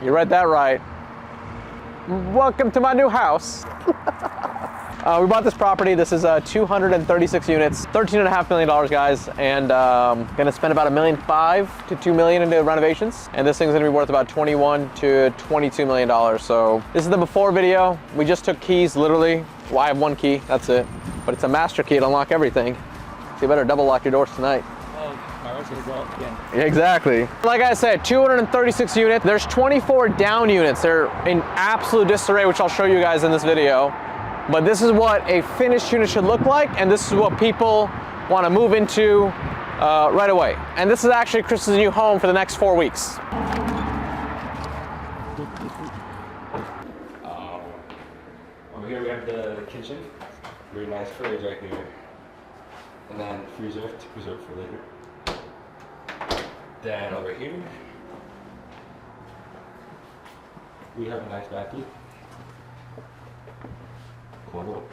You read that right. Welcome to my new house. We bought this property. This is 236 units, $13.5 million, guys, and gonna spend about $1.5 million to $2 million into renovations. And this thing's gonna be worth about $21 to $22 million. So this is the before video. We just took keys, literally. Well, I have one key, that's it. But it's a master key to unlock everything. So you better double lock your doors tonight. My road's gonna go up again. Exactly. Like I said, 236 units. There's 24 down units. They're in absolute disarray, which I'll show you guys in this video. But this is what a finished unit should look like, and this is what people want to move into right away. And this is actually Chris's new home for the next 4 weeks. Over here we have the kitchen. Very nice fridge right here. And then freezer to preserve for later. Then over here, we have a nice bathroom. Cool.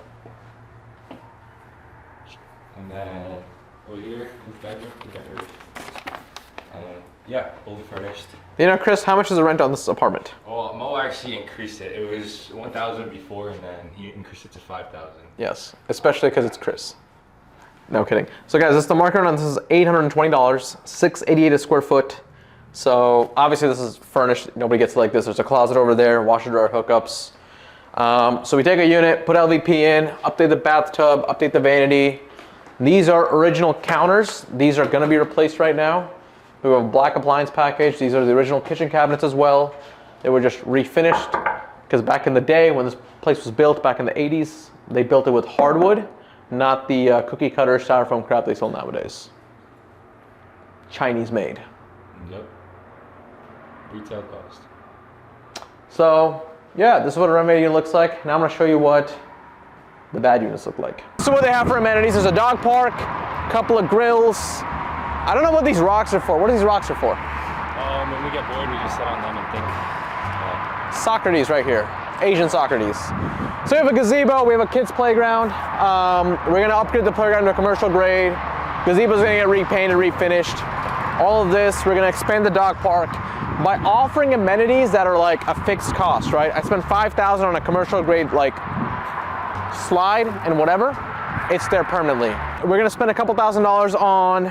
And then over here, in the bedroom, we got everything. And yeah, fully furnished. You know, Chris, how much is the rent on this apartment? Well, Mo actually increased it. It was 1,000 before, and then he increased it to 5,000. Yes, especially because it's Chris. No kidding. So guys, this is the market on this is $820, $688 a square foot. So obviously this is furnished. Nobody gets like this. There's a closet over there, washer dryer hookups. So we take a unit, put LVP in, update the bathtub, update the vanity. These are original counters. These are going to be replaced right now. We have a black appliance package. These are the original kitchen cabinets as well. They were just refinished because back in the day when this place was built back in the 80s, they built it with hardwood, not the cookie cutter styrofoam crap they sell nowadays. Chinese made. Yep. Retail cost. So yeah, this is what a renovated unit looks like. Now I'm going to show you what the bad units look like. So what they have for amenities, there's a dog park, a couple of grills. I don't know what these rocks are for. What are these rocks are for? When we get bored, we just sit on them and think. Socrates right here, Asian Socrates. So we have a gazebo, we have a kids playground. We're going to upgrade the playground to a commercial grade. Gazebo's going to get repainted, refinished. All of this, we're going to expand the dog park by offering amenities that are like a fixed cost, right? I spent $5,000 on a commercial grade like slide and whatever, it's there permanently. We're gonna spend a couple $1,000s on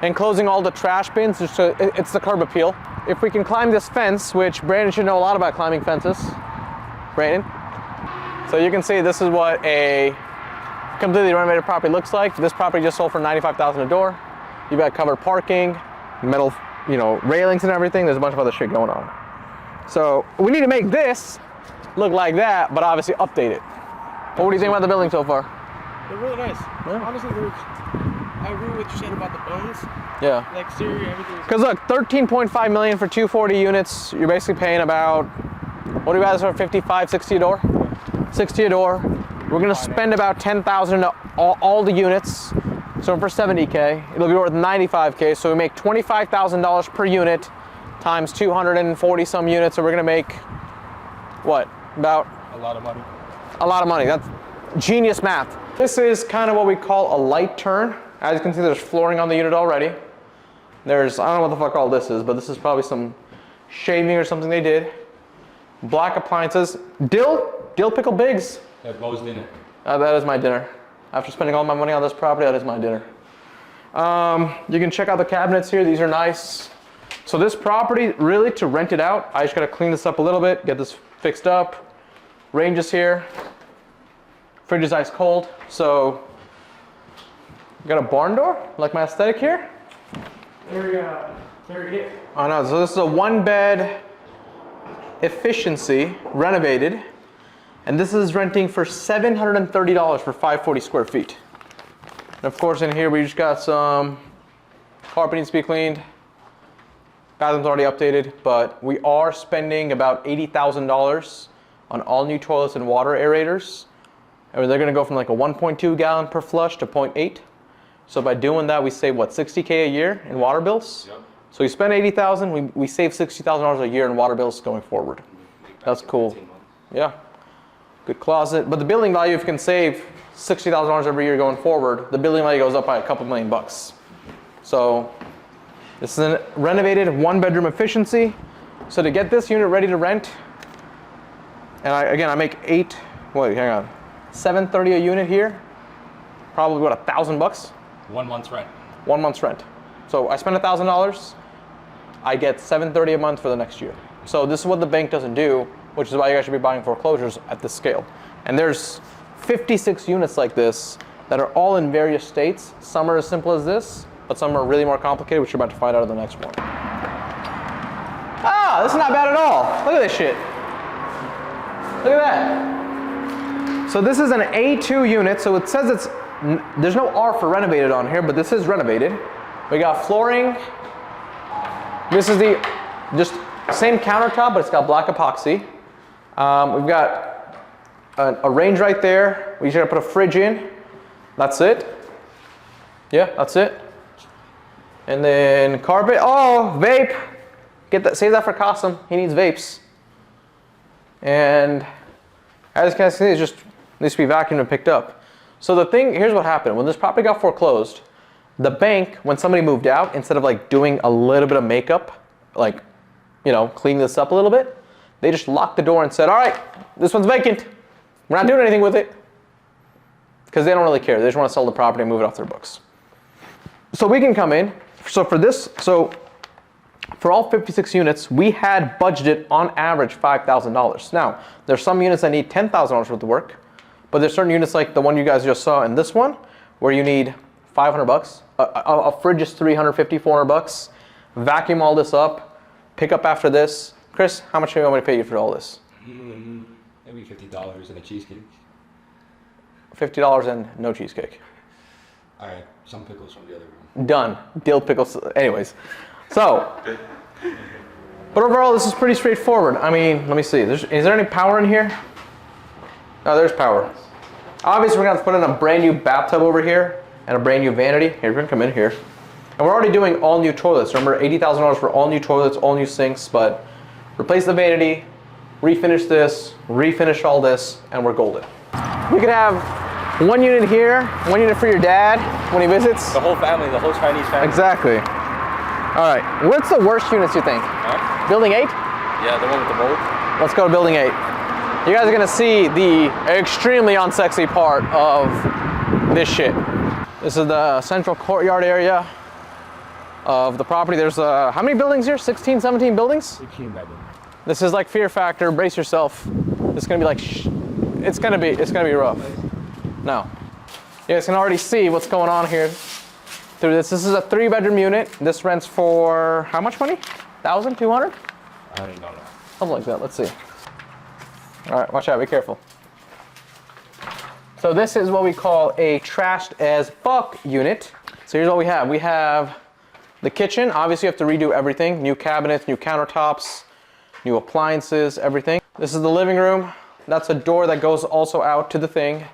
enclosing all the trash bins, just so it's the curb appeal. If we can climb this fence, which Brandon should know a lot about climbing fences. Brandon? So you can see this is what a completely renovated property looks like. This property just sold for $95,000 a door. You've got covered parking, metal, you know, railings and everything. There's a bunch of other shit going on. So we need to make this look like that, but obviously update it. What do you think about the building so far? They're really nice. Yeah. Honestly, I agree with what you said about the bones. Yeah. Like exterior, everything. Because look, $13.5 million for 240 units. You're basically paying about, what do you guys for, 55, 60 a door? 60 a door. We're gonna spend about $10,000 all the units. So for 70K, it'll be worth 95K. So we make $25,000 per unit times 240 some units. So we're gonna make, what, about? A lot of money. A lot of money. That's genius math. This is kind of what we call a light turn. As you can see, there's flooring on the unit already. There's, I don't know what the fuck all this is, but this is probably some shaving or something they did. Black appliances. Dill pickle bigs. That goes in it. That is my dinner. After spending all my money on this property, that is my dinner. You can check out the cabinets here. These are nice. So this property, really to rent it out, I just gotta clean this up a little bit, get this fixed up. Range is here. Fridge is ice cold. So, got a barn door, like my aesthetic here. Oh no, so this is a 1-bed efficiency, renovated. And this is renting for $730 for 540 square feet. And of course in here we just got some carpet needs to be cleaned. Bathroom's already updated, but we are spending about $80,000 on all new toilets and water aerators. And they're gonna go from like a 1.2 gallon per flush to 0.8. So by doing that, we save what, 60K a year in water bills? Yep. So we spend 80,000, we save $60,000 a year in water bills going forward. That's cool. Yeah. Good closet. But the building value, if you can save $60,000 every year going forward, the building value goes up by a couple $1,000,000. So this is a renovated 1-bedroom efficiency. So to get this unit ready to rent, and I make $730 a unit here, probably what, $1,000? 1 month's rent. 1 month's rent. So I spend $1,000, I get $730 a month for the next year. So this is what the bank doesn't do, which is why you guys should be buying foreclosures at this scale. And there's 56 units like this that are all in various states. Some are as simple as this, but some are really more complicated, which you're about to find out in the next one. Ah, this is not bad at all. Look at this shit. Look at that. So this is an A2 unit, so it says there's no R for renovated on here, but this is renovated. We got flooring. This is the just same countertop, but it's got black epoxy. We've got a range right there. We just gotta put a fridge in. That's it. Yeah, that's it. And then carpet. Oh, vape. Get that. Save that for Qasim. He needs vapes. And as you can see, it just needs to be vacuumed and picked up. So the thing, here's what happened. When this property got foreclosed, the bank, when somebody moved out, instead of like doing a little bit of makeup, like, you know, cleaning this up a little bit, they just locked the door and said, all right, this one's vacant. We're not doing anything with it. Because they don't really care. They just want to sell the property and move it off their books. So we can come in. So for all 56 units, we had budgeted on average $5,000. Now, there's some units that need $10,000 worth of work, but there's certain units like the one you guys just saw in this one, where you need $500. A fridge is $350, $400. Vacuum all this up, pick up after this. Chris, how much do you want me to pay you for all this? Maybe $50 and a cheesecake. $50 and no cheesecake. All right, some pickles from the other room. Done. Dill pickles. Anyways, so, but overall, this is pretty straightforward. I mean, let me see. Is there any power in here? No, there's power. Obviously, we're gonna have to put in a brand new bathtub over here and a brand new vanity. Here, we're gonna come in here. And we're already doing all new toilets. Remember, $80,000 for all new toilets, all new sinks, but replace the vanity, refinish this, refinish all this, and we're golden. We could have one unit here, one unit for your dad when he visits. The whole family, the whole Chinese family. Exactly. All right, what's the worst units you think? Huh? Building 8? Yeah, the one with the mold. Let's go to building 8. You guys are gonna see the extremely unsexy part of this shit. This is the central courtyard area of the property. There's how many buildings here? 16, 17 buildings? 16 bedrooms. This is like Fear Factor. Brace yourself. It's gonna be like, it's gonna be rough. No, you guys can already see what's going on here through this. This is a 3-bedroom unit. This rents for how much money? 1,000, 200? I don't know. Something like that. Let's see. All right, watch out. Be careful. So this is what we call a trashed as fuck unit. So here's what we have. We have the kitchen. Obviously, you have to redo everything. New cabinets, new countertops, new appliances, everything. This is the living room. That's a door that goes also out to the thing.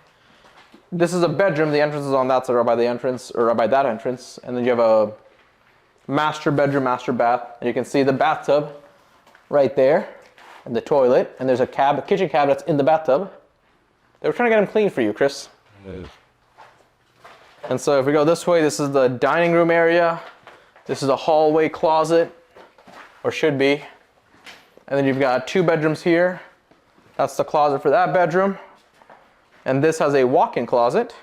This is a bedroom. The entrance is on that side, or by the entrance, or by that entrance. And then you have a master bedroom, master bath. And you can see the bathtub right there, and the toilet. And there's a kitchen cabinet that's in the bathtub. They were trying to get them clean for you, Chris. And so if we go this way, this is the dining room area. This is a hallway closet, or should be. And then you've got 2 bedrooms here. That's the closet for that bedroom. And this has a walk-in closet.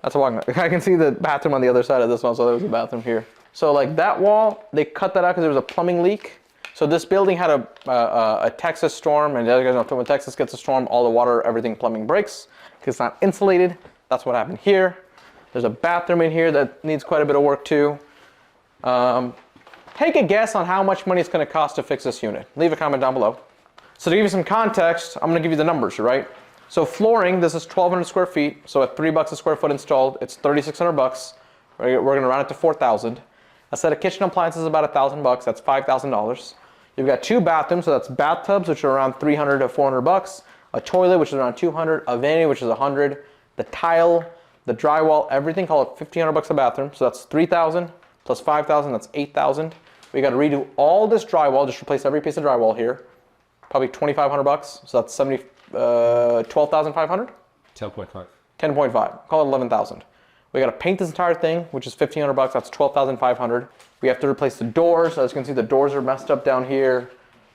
That's a walk-in. I can see the bathroom on the other side of this one, so there was a bathroom here. So like that wall, they cut that out because there was a plumbing leak. So this building had a Texas storm, and as you guys know, when Texas gets a storm, all the water, everything, plumbing breaks because it's not insulated. That's what happened here. There's a bathroom in here that needs quite a bit of work too. Take a guess on how much money it's going to cost to fix this unit. Leave a comment down below. So to give you some context, I'm going to give you the numbers, right? So flooring, this is 1,200 square feet. So at $3 a square foot installed, it's $3,600. We're going to round it to 4,000. A set of kitchen appliances is about $1,000. That's $5,000. You've got 2 bathrooms, so that's bathtubs, which are around $300 to $400. A toilet, which is around $200. A vanity, which is $100. The tile, the drywall, everything, call it $1,500 a bathroom. So that's $3,000 plus $5,000. That's $8,000. We got to redo all this drywall, just replace every piece of drywall here. Probably $2,500. So that's $12,500. 10.5. 10.5. Call it 11,000. We got to paint this entire thing, which is $1,500. That's $12,500. We have to replace the doors. As you can see, the doors are messed up down here.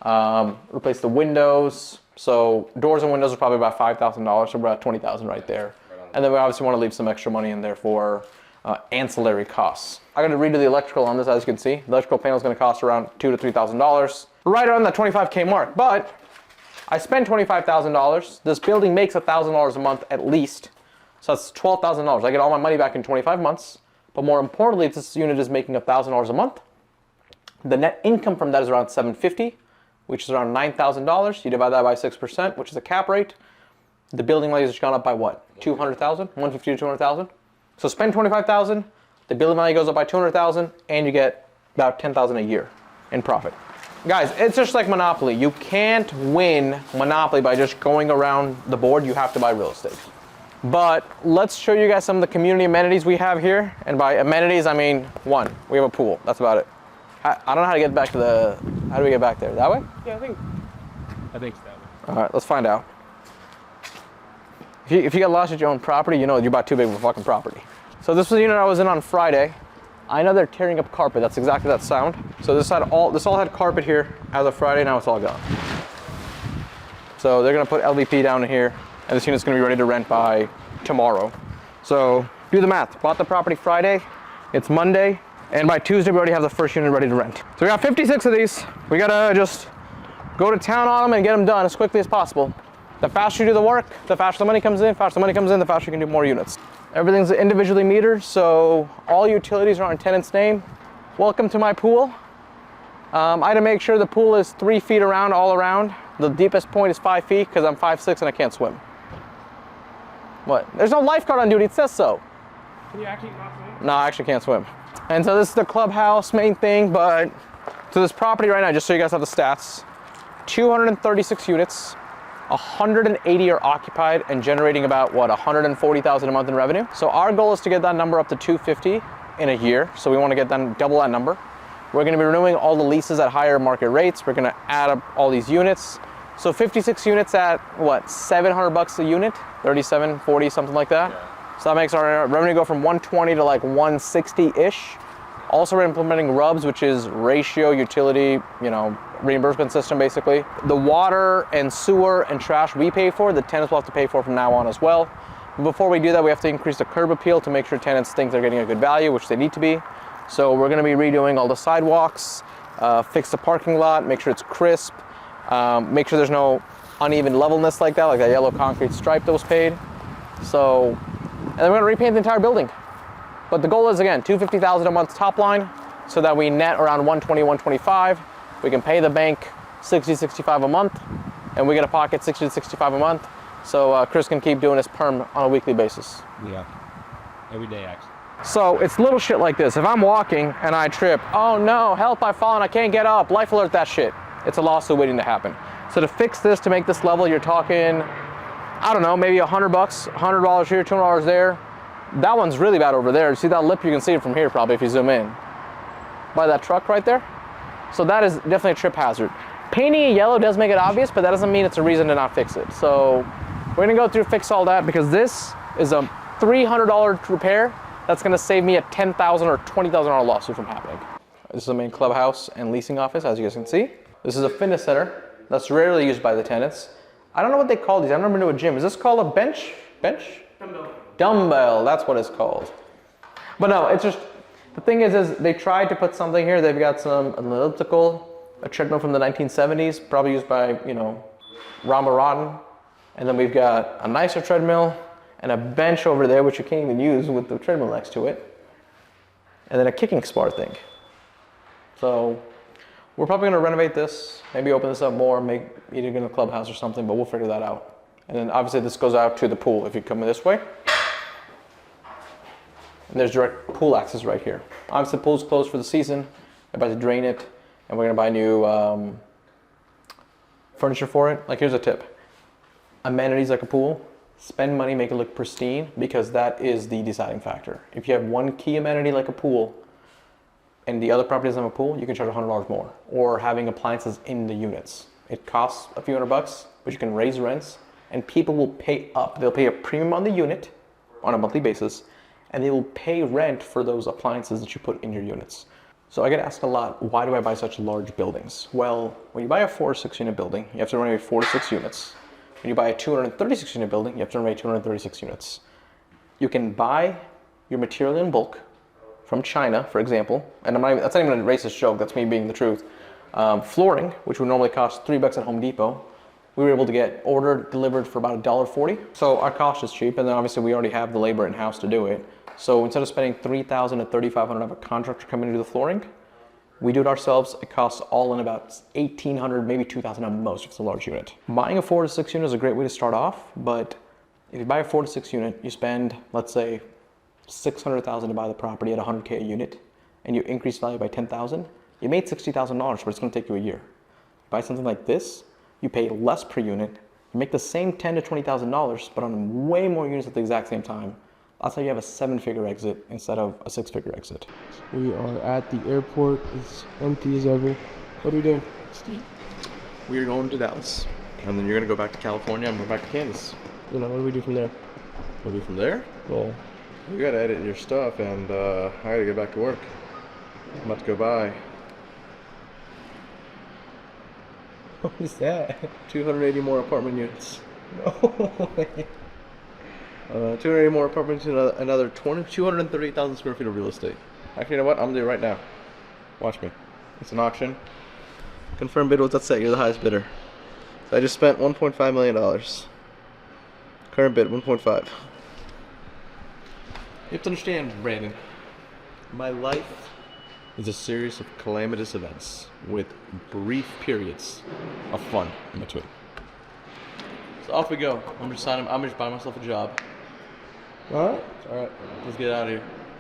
Replace the windows. So doors and windows are probably about $5,000, so we're at $20,000 right there. And then we obviously want to leave some extra money in there for ancillary costs. I got to redo the electrical on this, as you can see. The electrical panel is going to cost around $2,000 to $3,000, right around that $25K mark. But I spent $25,000. This building makes $1,000 a month at least, so that's $12,000. I get all my money back in 25 months. But more importantly, this unit is making $1,000 a month. The net income from that is around $750, which is around $9,000. You divide that by 6%, which is a cap rate. The building value has gone up by what? 200,000, 150 to 200,000. So spend 25,000. The building value goes up by 200,000, and you get about 10,000 a year in profit. Guys, it's just like Monopoly. You can't win Monopoly by just going around the board. You have to buy real estate. But let's show you guys some of the community amenities we have here. And by amenities, I mean one, we have a pool. That's about it. I don't know how to get back to the. How do we get back there? That way? Yeah, I think it's that way. All right, let's find out. If you get lost at your own property, you know you're about too big of a fucking property. So this was the unit I was in on Friday. I know they're tearing up carpet. That's exactly that sound. So this all had carpet here as of Friday. Now it's all gone. So they're gonna put LVP down in here, and this unit's gonna be ready to rent by tomorrow. So do the math. Bought the property Friday. It's Monday, and by Tuesday we already have the first unit ready to rent. So we got 56 of these. We gotta just go to town on them and get them done as quickly as possible. The faster you do the work, the faster the money comes in. Faster the money comes in, the faster you can do more units. Everything's individually metered, so all utilities are on tenant's name. Welcome to my pool. I had to make sure the pool is 3 feet around, all around. The deepest point is 5 feet because I'm 5'6" and I can't swim. What? There's no lifeguard on duty, it says so. Can you actually not swim? No, I actually can't swim. And so this is the clubhouse main thing, but so this property right now, just so you guys have the stats, 236 units. 180 are occupied and generating about what, 140,000 a month in revenue. So our goal is to get that number up to 250 in a year. So we want to get that double that number. We're going to be renewing all the leases at higher market rates. We're going to add up all these units. So 56 units at what, $700 a unit, 37, 40, something like that. Yeah. So that makes our revenue go from 120 to like 160-ish. Also, we're implementing RUBS, which is ratio utility, reimbursement system basically. The water and sewer and trash we pay for, the tenants will have to pay for from now on as well. But before we do that, we have to increase the curb appeal to make sure tenants think they're getting a good value, which they need to be. So we're gonna be redoing all the sidewalks, fix the parking lot, make sure it's crisp, make sure there's no uneven levelness like that yellow concrete stripe that was paid. So, and then we're gonna repaint the entire building. But the goal is, again, $250,000 a month top line, so that we net around 120, 125. We can pay the bank 60, 65 a month, and we get a pocket 60 to 65 a month. So Chris can keep doing his perm on a weekly basis. Yeah, every day actually. So it's little shit like this. If I'm walking and I trip, oh no, help, I've fallen, I can't get up, life alert, that shit. It's a lawsuit waiting to happen. So to fix this, to make this level, you're talking, I don't know, maybe $100, $100 here, $200 there. That one's really bad over there. See that lip? You can see it from here probably if you zoom in. By that truck right there. So that is definitely a trip hazard. Painting it yellow does make it obvious, but that doesn't mean it's a reason to not fix it. So we're gonna go through, fix all that, because this is a $300 repair that's gonna save me a $10,000 or $20,000 lawsuit from happening. This is the main clubhouse and leasing office, as you guys can see. This is a fitness center that's rarely used by the tenants. I don't know what they call these. I've never been to a gym. Is this called a bench? Dumbbell, that's what it's called. But no, it's just, the thing is they tried to put something here. They've got an elliptical, a treadmill from the 1970s, probably used by, Rama Rotten. And then we've got a nicer treadmill and a bench over there, which you can't even use with the treadmill next to it. And then a kicking spar thing. So we're probably gonna renovate this, maybe open this up more, make either in a clubhouse or something, but we'll figure that out. And then obviously this goes out to the pool if you come this way. And there's direct pool access right here. Obviously the pool's closed for the season. I'm about to drain it, and we're gonna buy new furniture for it. Like, here's a tip. Amenities like a pool, spend money, make it look pristine, because that is the deciding factor. If you have one key amenity like a pool, and the other property doesn't have a pool, you can charge $100 more. Or having appliances in the units. It costs a few $100, but you can raise rents, and people will pay up. They'll pay a premium on the unit on a monthly basis, and they will pay rent for those appliances that you put in your units. So I get asked a lot, why do I buy such large buildings? Well, when you buy a 4 or 6 unit building, you have to renovate 4 to 6 units. When you buy a 236 unit building, you have to renovate 236 units. You can buy your material in bulk from China, for example, and that's not even a racist joke, that's me being the truth. Flooring, which would normally cost $3 at Home Depot, we were able to get ordered, delivered for about $1.40. So our cost is cheap, and then obviously we already have the labor in-house to do it. So instead of spending $3,000 to $3,500 to have a contractor come in and do the flooring, we do it ourselves. It costs all in about $1,800, maybe $2,000 at most if it's a large unit. Buying a 4 to 6 unit is a great way to start off, but if you buy a 4 to 6 unit, you spend, let's say, $600,000 to buy the property at $100K a unit, and you increase value by $10,000, you made $60,000, but it's going to take you a year. Buy something like this, you pay less per unit, you make the same $10,000 to $20,000, but on way more units at the exact same time. That's how you have a 7-figure exit instead of a 6-figure exit. We are at the airport. It's empty as ever. What are we doing? We are going to Dallas, and then you're going to go back to California, and we're back to Kansas. You know, what do we do from there? We'll be from there? Well, You got to edit your stuff, and I got to get back to work. I'm about to go buy what is that? 280 more apartment units. No way. 280 more apartments and another 238,000 square feet of real estate. Actually, you know what? I'm gonna do it right now. Watch me. It's an auction. Confirm bid. What's that say? You're the highest bidder. So I just spent $1.5 million. Current bid 1.5. You have to understand, Brandon. My life is a series of calamitous events with brief periods of fun in between. So off we go. I'm just buying myself a job. What? Alright, let's get out of here.